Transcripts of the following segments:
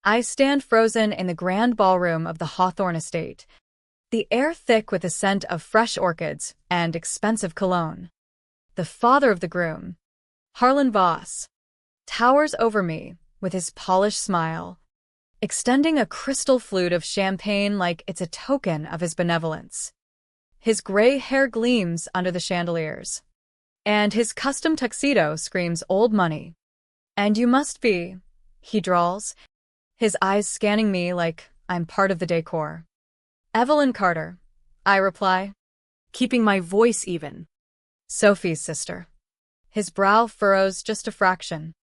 I stand frozen in the grand ballroom of the Hawthorne estate, the air thick with the scent of fresh orchids and expensive cologne. The father of the groom, Harlan Voss, towers over me with his polished smile, extending a crystal flute of champagne like it's a token of his benevolence. His gray hair gleams under the chandeliers, and his custom tuxedo screams old money. "And you must be," he drawls, his eyes scanning me like I'm part of the decor. "Evelyn Carter," I reply, keeping my voice even. "Sophie's sister." His brow furrows just a fraction.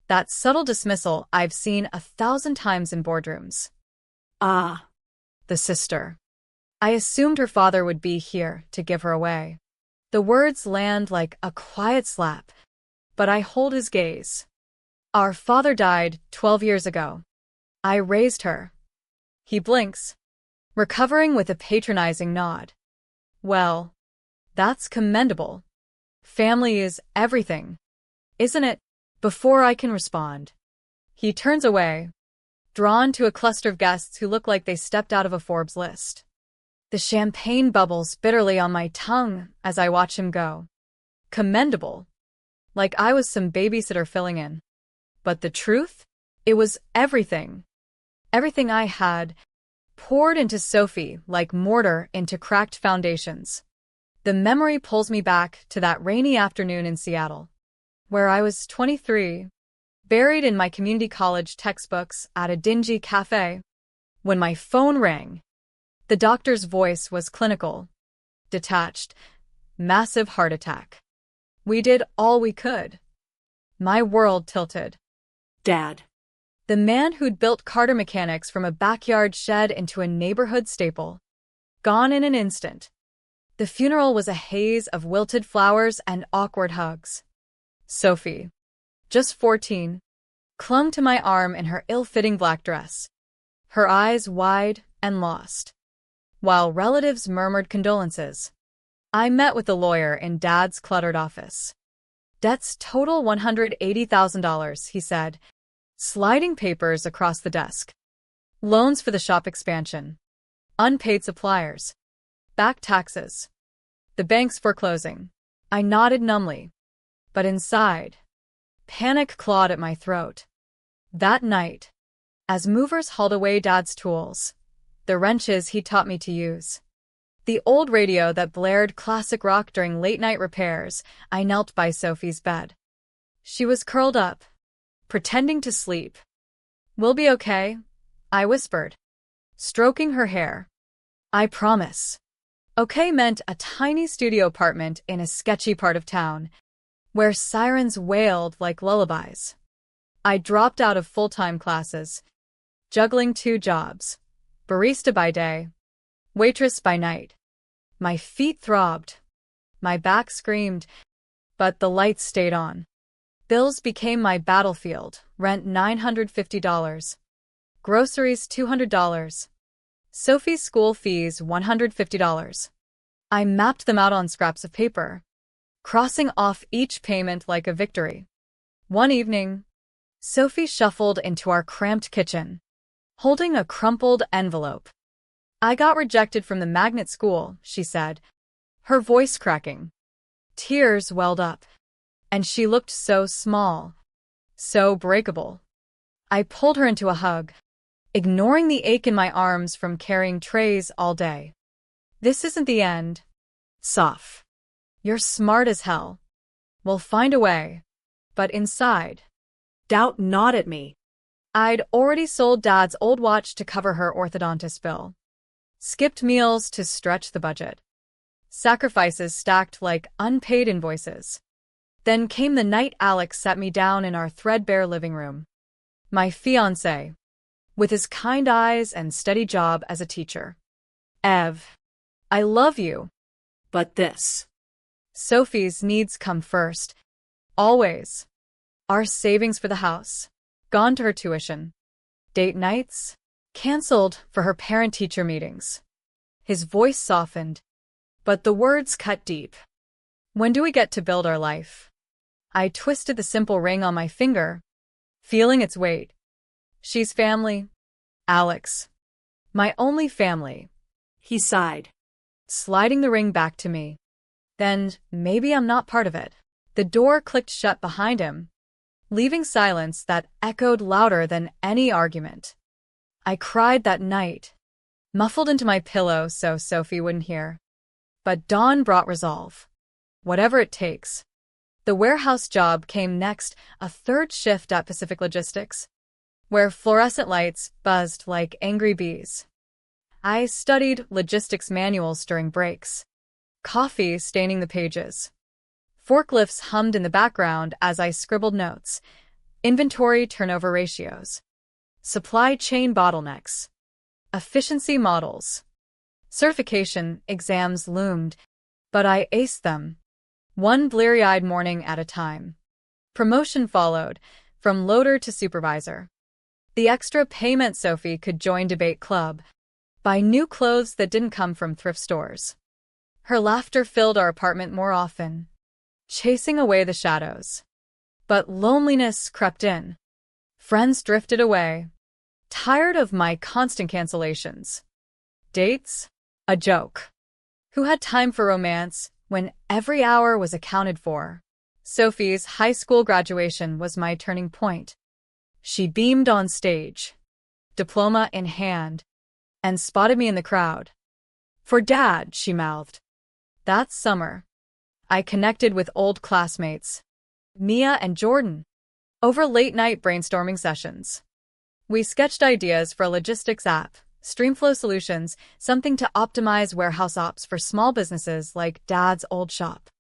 That subtle dismissal I've seen 1,000 times in boardrooms. "Ah, the sister. I assumed her father would be here to give her away." The words land like a quiet slap, but I hold his gaze. "Our father died 12 years ago. I raised her." He blinks, recovering with a patronizing nod. "Well, that's commendable. Family is everything, isn't it?" Before I can respond, he turns away, drawn to a cluster of guests who look like they stepped out of a Forbes list. The champagne bubbles bitterly on my tongue as I watch him go. Commendable. Like I was some babysitter filling in. But the truth? It was everything. Everything I had, poured into Sophie like mortar into cracked foundations. The memory pulls me back to that rainy afternoon in Seattle, where I was 23, buried in my community college textbooks at a dingy cafe, when my phone rang. The doctor's voice was clinical, detached, massive heart attack. We did all we could. My world tilted. Dad. The man who'd built Carter Mechanics from a backyard shed into a neighborhood staple. Gone in an instant. The funeral was a haze of wilted flowers and awkward hugs. Sophie, just 14, clung to my arm in her ill-fitting black dress, her eyes wide and lost, while relatives murmured condolences. I met with the lawyer in Dad's cluttered office. "Debts total $180,000, he said, sliding papers across the desk. "Loans for the shop expansion. Unpaid suppliers. Back taxes. The bank's foreclosing." I nodded numbly. But inside, panic clawed at my throat. That night, as movers hauled away Dad's tools, the wrenches he taught me to use, the old radio that blared classic rock during late-night repairs, I knelt by Sophie's bed. She was curled up, pretending to sleep. "We'll be okay," I whispered, stroking her hair. "I promise." Okay meant a tiny studio apartment in a sketchy part of town, where sirens wailed like lullabies. I dropped out of full-time classes, juggling 2 jobs, barista by day, waitress by night. My feet throbbed, my back screamed, but the lights stayed on. Bills became my battlefield, rent $950, groceries $200, Sophie's school fees $150. I mapped them out on scraps of paper, crossing off each payment like a victory. One evening, Sophie shuffled into our cramped kitchen, holding a crumpled envelope. "I got rejected from the magnet school," she said, her voice cracking. Tears welled up, and she looked so small, so breakable. I pulled her into a hug, ignoring the ache in my arms from carrying trays all day. "This isn't the end, Soph. You're smart as hell. We'll find a way." But inside, doubt gnawed at me. I'd already sold Dad's old watch to cover her orthodontist bill, skipped meals to stretch the budget, sacrifices stacked like unpaid invoices. Then came the night Alex sat me down in our threadbare living room. My fiancé, with his kind eyes and steady job as a teacher. "Ev, I love you, but this." Sophie's needs come first. Always. Our savings for the house, gone to her tuition. Date nights, canceled for her parent-teacher meetings. His voice softened, but the words cut deep. "When do we get to build our life?" I twisted the simple ring on my finger, feeling its weight. She's family. Alex. My only family. He sighed. Sliding the ring back to me. Then maybe I'm not part of it. The door clicked shut behind him, leaving silence that echoed louder than any argument. I cried that night, muffled into my pillow so Sophie wouldn't hear. But dawn brought resolve. Whatever it takes. The warehouse job came next, a third shift at Pacific Logistics, where fluorescent lights buzzed like angry bees. I studied logistics manuals during breaks, coffee staining the pages. Forklifts hummed in the background as I scribbled notes, inventory turnover ratios, supply chain bottlenecks, efficiency models. Certification exams loomed, but I aced them, one bleary-eyed morning at a time. Promotion followed, from loader to supervisor. The extra payment Sophie could join debate club, buy new clothes that didn't come from thrift stores. Her laughter filled our apartment more often, chasing away the shadows. But loneliness crept in. Friends drifted away, tired of my constant cancellations. Dates? A joke. Who had time for romance when every hour was accounted for? Sophie's high school graduation was my turning point. She beamed on stage, diploma in hand, and spotted me in the crowd. For Dad, she mouthed. That summer, I connected with old classmates, Mia and Jordan, over late-night brainstorming sessions. We sketched ideas for a logistics app, Streamflow Solutions, something to optimize warehouse ops for small businesses like Dad's old shop.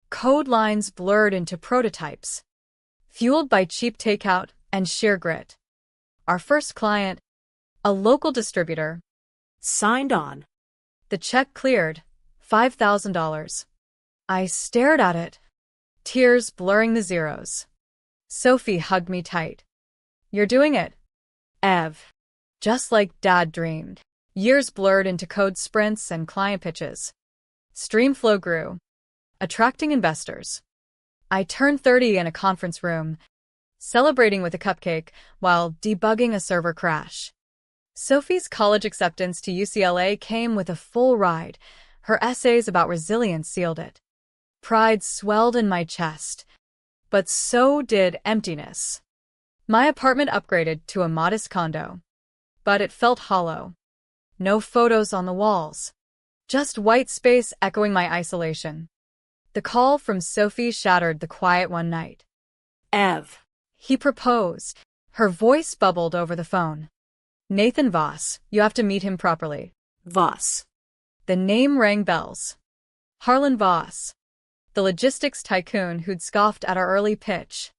Code lines blurred into prototypes, fueled by cheap takeout and sheer grit. Our first client, a local distributor, Signed on. The check cleared, $5,000. I stared at it, tears blurring the zeros. Sophie hugged me tight. You're doing it, Ev. Just like Dad dreamed. Years blurred into code sprints and client pitches. Streamflow grew, attracting investors. I turned 30 in a conference room, celebrating with a cupcake while debugging a server crash. Sophie's college acceptance to UCLA came with a full ride. Her essays about resilience sealed it. Pride swelled in my chest, but so did emptiness. My apartment upgraded to a modest condo, but it felt hollow. No photos on the walls, just white space echoing my isolation. The call from Sophie shattered the quiet one night. Ev. He proposed. Her voice bubbled over the phone. Nathan Voss, you have to meet him properly. Voss. The name rang bells. Harlan Voss, the logistics tycoon who'd scoffed at our early pitch,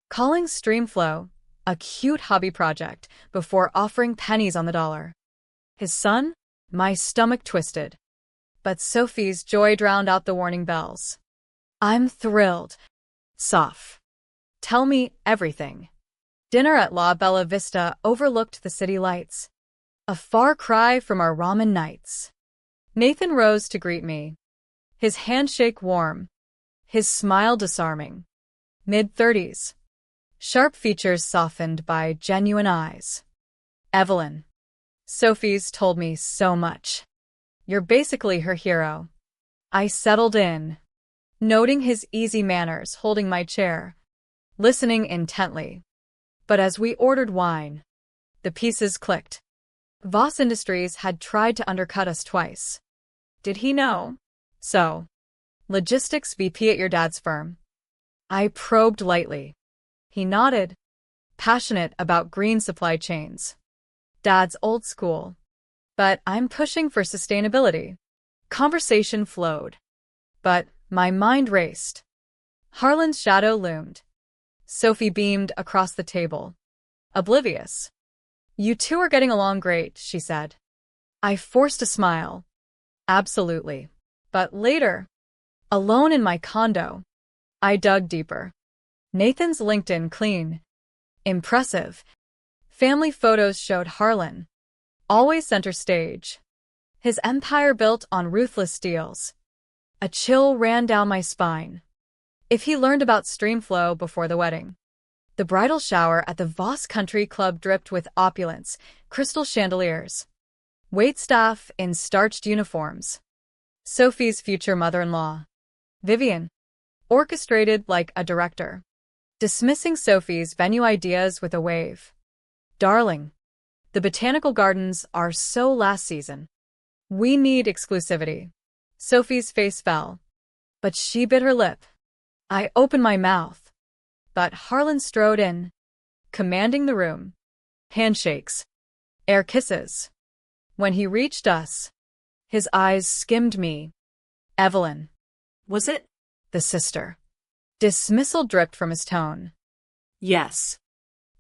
calling Streamflow a cute hobby project before offering pennies on the dollar. His son? My stomach twisted. But Sophie's joy drowned out the warning bells. I'm thrilled. Soph. Tell me everything. Dinner at La Bella Vista overlooked the city lights, a far cry from our ramen nights. Nathan rose to greet me, his handshake warm, his smile disarming. Mid-30s. Sharp features softened by genuine eyes. Evelyn. Sophie's told me so much. You're basically her hero. I settled in, noting his easy manners, holding my chair, listening intently. But as we ordered wine, the pieces clicked. Voss Industries had tried to undercut us twice. Did he know? So, logistics VP at your dad's firm. I probed lightly. He nodded, passionate about green supply chains. Dad's old school. But I'm pushing for sustainability. Conversation flowed. But my mind raced. Harlan's shadow loomed. Sophie beamed across the table, oblivious. You two are getting along great, she said. I forced a smile. Absolutely. But later, alone in my condo, I dug deeper. Nathan's LinkedIn clean. Impressive. Family photos showed Harlan, always center stage. His empire built on ruthless deals. A chill ran down my spine. If he learned about Streamflow before the wedding, The bridal shower at the Voss Country Club dripped with opulence, crystal chandeliers, waitstaff in starched uniforms. Sophie's future mother-in-law, Vivian, orchestrated like a director, dismissing Sophie's venue ideas with a wave. Darling, the botanical gardens are so last season. We need exclusivity. Sophie's face fell, but she bit her lip. I opened my mouth, but Harlan strode in, commanding the room. Handshakes, air kisses. When he reached us, his eyes skimmed me. Evelyn. Was it? The sister. Dismissal dripped from his tone. Yes.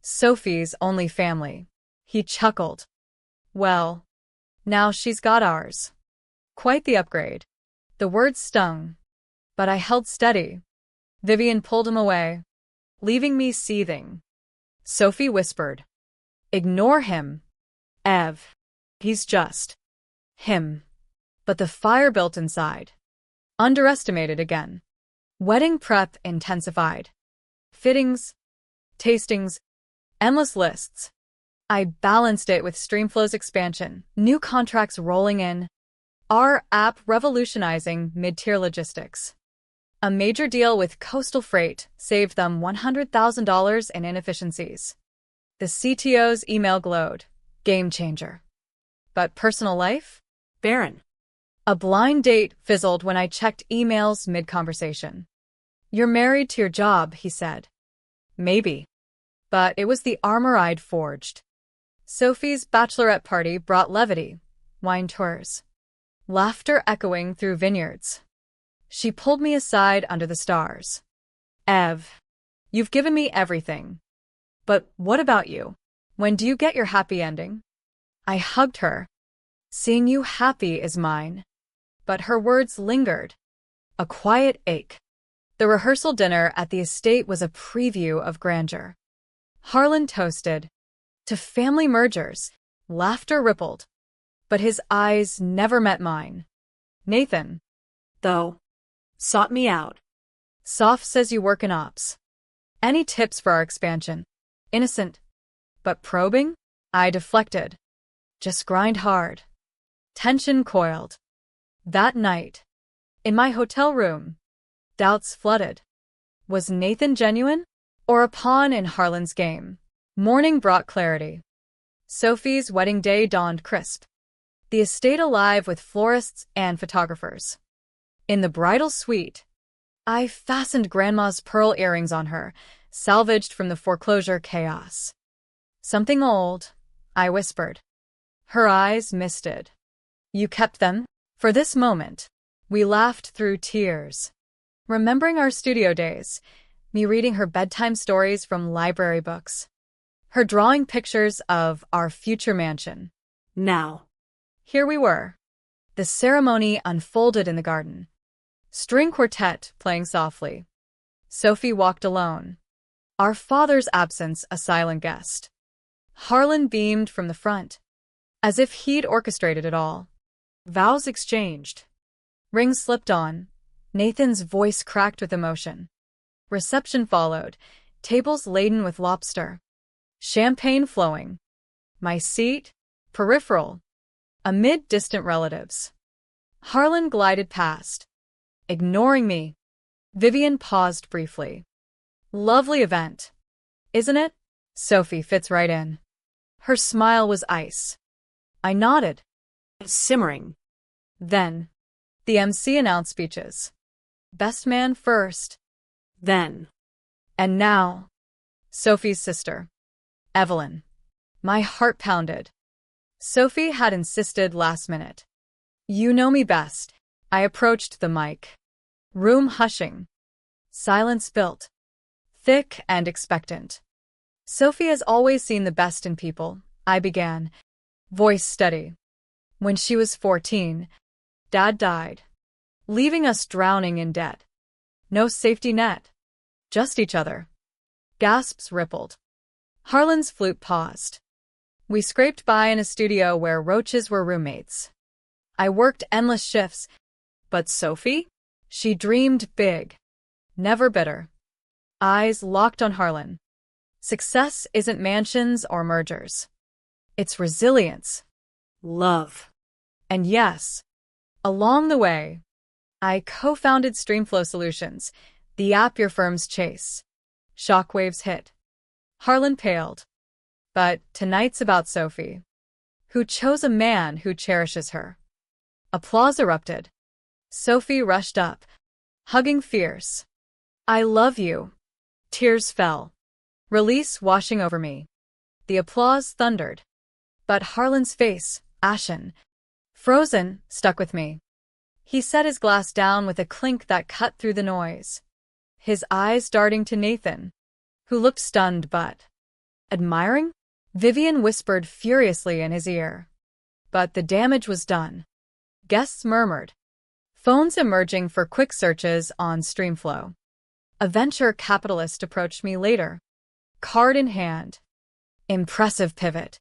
Sophie's only family. He chuckled. Well, now she's got ours. Quite the upgrade. The words stung, but I held steady. Vivian pulled him away, leaving me seething. Sophie whispered, "Ignore him, Ev. He's just him." But the fire built inside. Underestimated again. Wedding prep intensified. Fittings, tastings, endless lists. I balanced it with Streamflow's expansion, new contracts rolling in, our app revolutionizing mid-tier logistics. A major deal with Coastal Freight saved them $100,000 in inefficiencies. The CTO's email glowed. Game changer. But personal life? Barren. A blind date fizzled when I checked emails mid-conversation. "You're married to your job," he said. Maybe. But it was the armor I'd forged. Sophie's bachelorette party brought levity, wine tours, laughter echoing through vineyards. She pulled me aside under the stars. "Ev, you've given me everything. But what about you? When do you get your happy ending?" I hugged her. "Seeing you happy is mine." But her words lingered. A quiet ache. The rehearsal dinner at the estate was a preview of grandeur. Harlan toasted to family mergers. Laughter rippled. But his eyes never met mine. Nathan, Though. Sought me out. Soph says you work in ops. Any tips for our expansion? Innocent. But probing? I deflected. Just grind hard. Tension coiled. That night, in my hotel room, doubts flooded. Was Nathan genuine? Or a pawn in Harlan's game? Morning brought clarity. Sophie's wedding day dawned crisp. The estate alive with florists and photographers. In the bridal suite, I fastened Grandma's pearl earrings on her, salvaged from the foreclosure chaos. "Something old," I whispered. Her eyes misted. "You kept them?" For this moment, we laughed through tears. Remembering our studio days, me reading her bedtime stories from library books, her drawing pictures of our future mansion. Now. Here we were. The ceremony unfolded in the garden. String quartet playing softly. Sophie walked alone. Our father's absence a silent guest. Harlan beamed from the front, as if he'd orchestrated it all. Vows exchanged. Rings slipped on. Nathan's voice cracked with emotion. Reception followed, tables laden with lobster. Champagne flowing. My seat, peripheral, amid distant relatives. Harlan glided past, ignoring me. Vivian paused briefly. "Lovely event, isn't it?" Sophie fits right in. Her smile was ice. I nodded. Simmering. Then, the MC announced speeches. Best man first. Then. And now, Sophie's sister, Evelyn. My heart pounded. Sophie had insisted last minute. "You know me best." I approached the mic. Room hushing. Silence built. Thick and expectant. "Sophie has always seen the best in people," I began, voice steady. "When she was 14, Dad died, leaving us drowning in debt. No safety net. Just each other." Gasps rippled. Harlan's flute paused. We scraped by in a studio where roaches were roommates. I worked endless shifts, but Sophie? She dreamed big. Never bitter. Eyes locked on Harlan. Success isn't mansions or mergers. It's resilience. Love. And yes, along the way, I co-founded Streamflow Solutions, the app your firms chase. Shockwaves hit. Harlan paled. But tonight's about Sophie, who chose a man who cherishes her. Applause erupted. Sophie rushed up, hugging fierce. I love you. Tears fell. Release washing over me. The applause thundered. But Harlan's face, ashen, frozen, stuck with me. He set his glass down with a clink that cut through the noise, his eyes darting to Nathan, who looked stunned but admiring. Vivian whispered furiously in his ear. But the damage was done. Guests murmured. Phones emerging for quick searches on Streamflow. A venture capitalist approached me later, card in hand. Impressive pivot.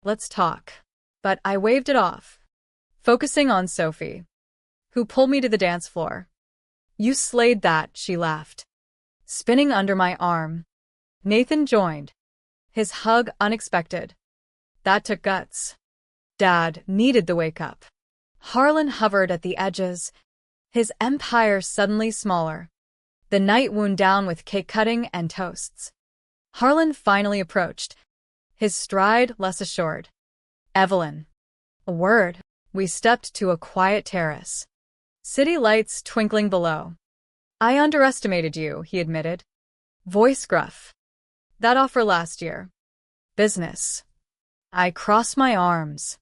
Let's talk. But I waved it off, focusing on Sophie, who pulled me to the dance floor. You slayed that, she laughed, spinning under my arm. Nathan joined, his hug unexpected. That took guts. Dad needed the wake-up. Harlan hovered at the edges, his empire suddenly smaller. The night wound down with cake-cutting and toasts. Harlan finally approached, his stride less assured. Evelyn. A word. We stepped to a quiet terrace. City lights twinkling below. I underestimated you, he admitted. Voice gruff. That offer last year. Business. I crossed my arms.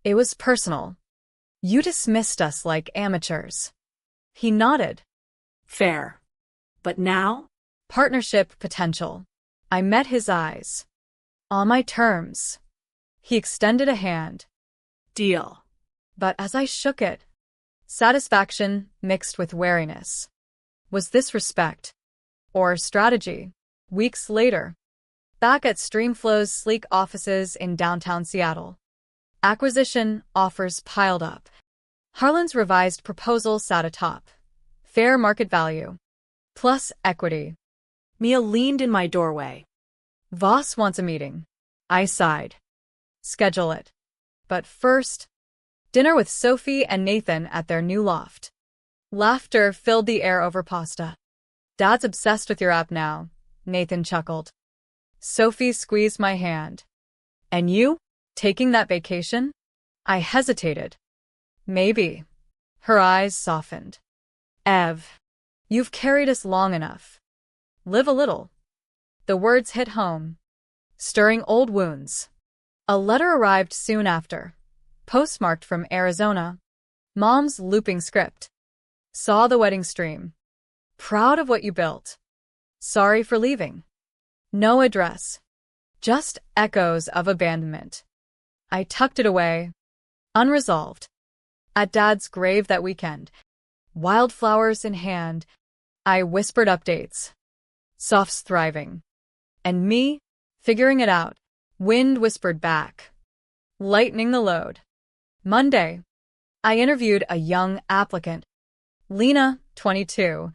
It was personal. You dismissed us like amateurs. He nodded. Fair. But now? Partnership potential. I met his eyes. On my terms. He extended a hand. Deal. But as I shook it, satisfaction mixed with wariness. Was this respect? Or strategy? Weeks later, back at Streamflow's sleek offices in downtown Seattle. Acquisition offers piled up. Harlan's revised proposal sat atop. Fair market value. Plus equity. Mia leaned in my doorway. Voss wants a meeting. I sighed. Schedule it. But first, dinner with Sophie and Nathan at their new loft. Laughter filled the air over pasta. Dad's obsessed with your app now, Nathan chuckled. Sophie squeezed my hand. And you? Taking that vacation? I hesitated. Maybe. Her eyes softened. Ev, you've carried us long enough. Live a little. The words hit home, stirring old wounds. A letter arrived soon after, postmarked from Arizona. Mom's looping script. Saw the wedding stream. Proud of what you built. Sorry for leaving. No address. Just echoes of abandonment. I tucked it away, unresolved. At Dad's grave that weekend, wildflowers in hand, I whispered updates. Soft's thriving. And me, figuring it out. Wind whispered back. Lightening the load. Monday, I interviewed a young applicant. Lena, 22,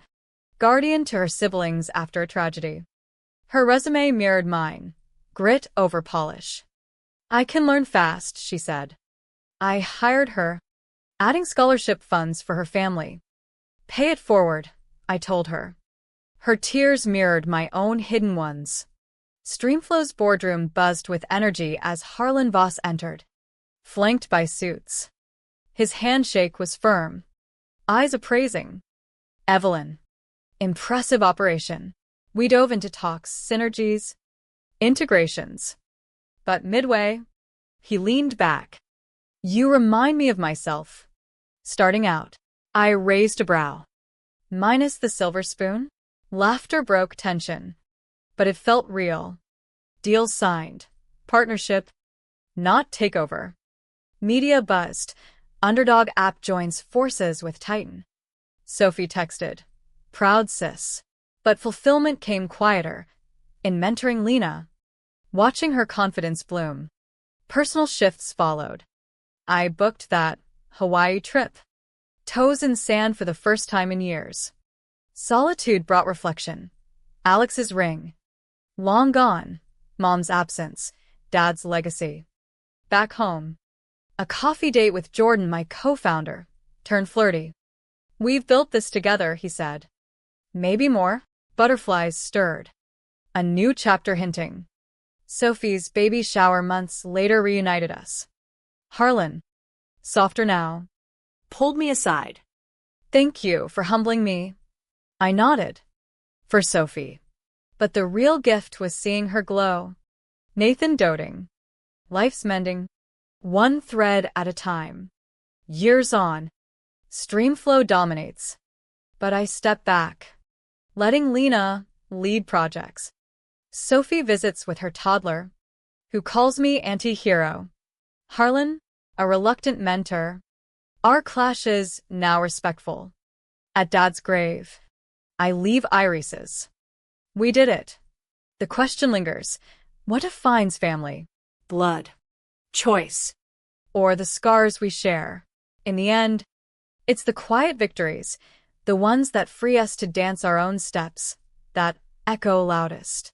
guardian to her siblings after a tragedy. Her resume mirrored mine, grit over polish. I can learn fast, she said. I hired her, adding scholarship funds for her family. Pay it forward, I told her. Her tears mirrored my own hidden ones. Streamflow's boardroom buzzed with energy as Harlan Voss entered, flanked by suits. His handshake was firm, eyes appraising. Evelyn. Impressive operation. We dove into talks, synergies, integrations. But midway, he leaned back. You remind me of myself. Starting out, I raised a brow. Minus the silver spoon? Laughter broke tension. But it felt real. Deal signed. Partnership, not takeover. Media buzzed. Underdog app joins forces with Titan. Sophie texted. Proud sis. But fulfillment came quieter. In mentoring Lena. Watching her confidence bloom. Personal shifts followed. I booked that Hawaii trip. Toes in sand for the first time in years. Solitude brought reflection. Alex's ring. Long gone. Mom's absence. Dad's legacy. Back home. A coffee date with Jordan, my co-founder, turned flirty. We've built this together, he said. Maybe more. Butterflies stirred. A new chapter hinting. Sophie's baby shower months later reunited us. Harlan, softer now, Pulled me aside. thank you for humbling me. I nodded. For Sophie. But the real gift was seeing her glow. Nathan doting. Life's mending. One thread at a time. Years on. Streamflow dominates. But I step back, letting Lena lead projects. Sophie visits with her toddler, who calls me anti-hero. Harlan, a reluctant mentor. Our clashes now respectful. At Dad's grave, I leave irises. We did it. The question lingers, what defines family? Blood. Choice. Or the scars we share? In the end, it's the quiet victories, the ones that free us to dance our own steps, that echo loudest.